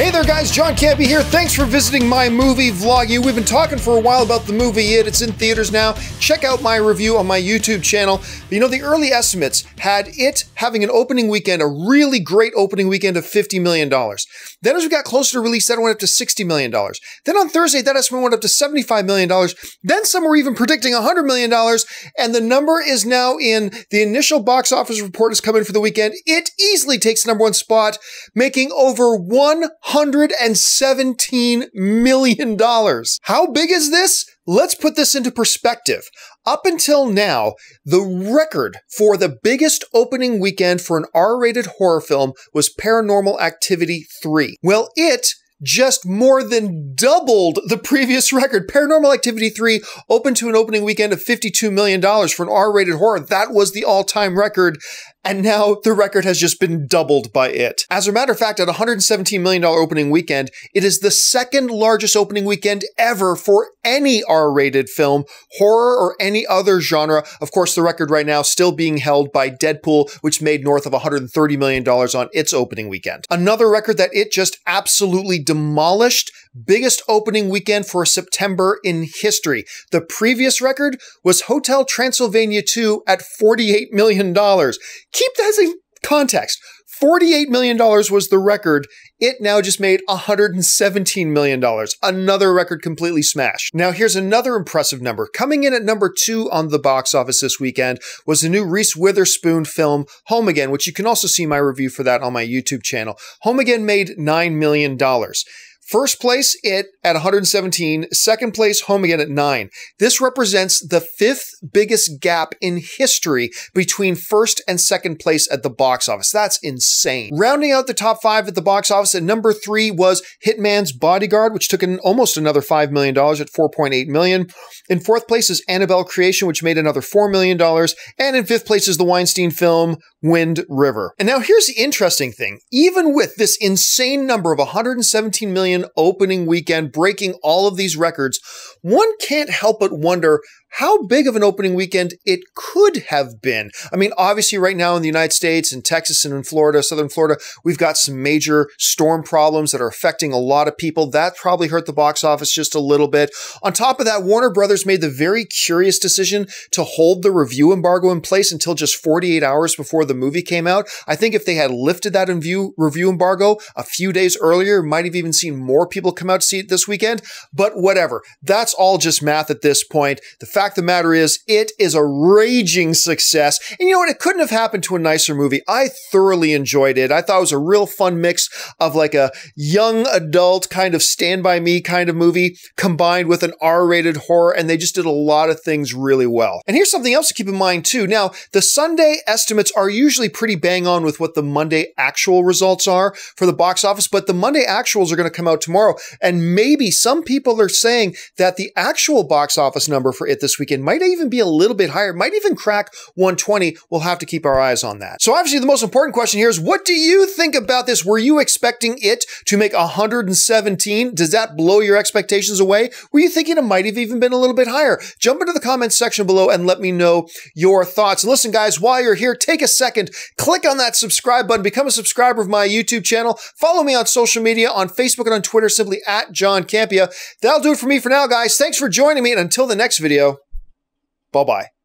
Hey there guys, John Campea here. Thanks for visiting my movie vlog. We've been talking for a while about the movie It. It's in theaters now. Check out my review on my YouTube channel. But you know, the early estimates had it having an opening weekend, a really great opening weekend of $50 million. Then as we got closer to release, that went up to $60 million. Then on Thursday, that estimate went up to $75 million. Then some were even predicting $100 million. And the number is now in the initial box office report is coming for the weekend. It easily takes the #1 spot, making over $117 million. How big is this? Let's put this into perspective. Up until now, the record for the biggest opening weekend for an R-rated horror film was Paranormal Activity 3. Well, it just more than doubled the previous record. Paranormal Activity 3 opened to an opening weekend of $52 million for an R-rated horror. That was the all-time record. And now the record has just been doubled by it. As a matter of fact, at $117 million opening weekend, it is the second largest opening weekend ever for any R-rated film, horror or any other genre. Of course, the record right now still being held by Deadpool, which made north of $130 million on its opening weekend. Another record that it just absolutely demolished, biggest opening weekend for September in history. The previous record was Hotel Transylvania 2 at $48 million. Keep that in context. $48 million was the record. It now just made $117 million. Another record completely smashed. Now here's another impressive number. Coming in at #2 on the box office this weekend was the new Reese Witherspoon film, Home Again, which you can also see my review for that on my YouTube channel. Home Again made $9 million. First place, it at 117. Second place, Home Again at 9. This represents the 5th biggest gap in history between first and second place at the box office. That's insane. Rounding out the top 5 at the box office, at #3 was Hitman's Bodyguard, which took in almost another $5 million at $4.8 million. In 4th place is Annabelle Creation, which made another $4 million. And in 5th place is the Weinstein film, Wind River. And now here's the interesting thing. Even with this insane number of 117 million opening weekend, breaking all of these records, one can't help but wonder how big of an opening weekend it could have been. I mean, obviously right now in the United States, in Texas and in Florida, southern Florida, we've got some major storm problems that are affecting a lot of people. That probably hurt the box office just a little bit. On top of that, Warner Brothers made the very curious decision to hold the review embargo in place until just 48 hours before the movie came out. I think if they had lifted that review embargo a few days earlier, might have even seen more people come out to see it this weekend. But whatever. That's all just math at this point. The fact of the matter is, it is a raging success. And you know what? It couldn't have happened to a nicer movie. I thoroughly enjoyed it. I thought it was a real fun mix of like a young adult kind of Stand By Me kind of movie combined with an R-rated horror, and they just did a lot of things really well. And here's something else to keep in mind too. Now, the Sunday estimates are usually pretty bang on with what the Monday actual results are for the box office, but the Monday actuals are going to come out tomorrow, and maybe some people are saying that the actual box office number for it this weekend might even be a little bit higher, might even crack 120. We'll have to keep our eyes on that. So obviously the most important question here is, what do you think about this? Were you expecting it to make 117? Does that blow your expectations away? Were you thinking it might have even been a little bit higher? Jump into the comments section below and let me know your thoughts. And listen guys, while you're here, take a second, click on that subscribe button, become a subscriber of my YouTube channel, follow me on social media, on Facebook and on Twitter, simply at John Campea. That'll do it for me for now, guys. Thanks for joining me, and until the next video, bye-bye.